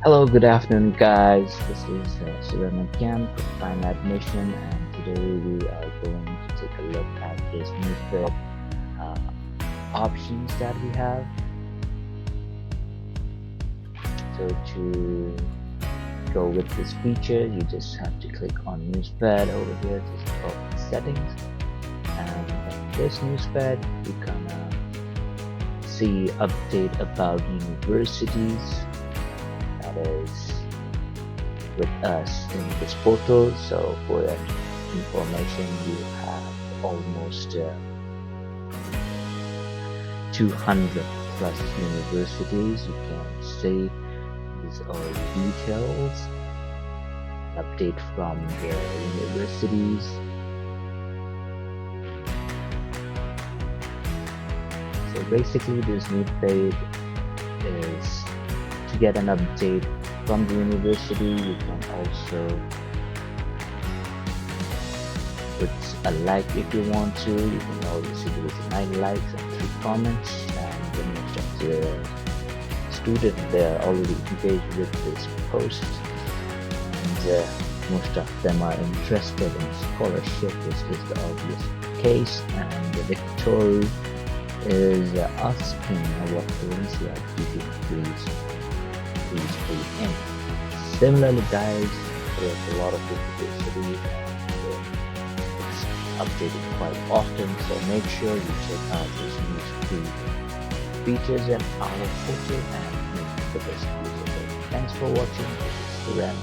Hello, good afternoon, guys. This is Seren again from Findadmission, and today we are going to take a look at this NewsFeed options that we have. So to go with this feature, you just have to click on NewsFeed over here to open settings, and in this NewsFeed, you're gonna see update about universities. That is with us in this portal. So for that information, you have almost 200 plus universities. You can see these are details, update from the universities. So basically this new page is to get an update from the university. You can also put a like if you want to. You can always see there is 9 likes and 3 comments, and the most of the students they are already engaged with this post, and most of them are interested in scholarship. This is the obvious case, and the Victoria is asking what currency activity please put in. Similarly, guys, there's a lot of universities and it's updated quite often, so make sure you check out this NewsFeed features in our portal and make the best use of it. Thanks for watching. This is Seren.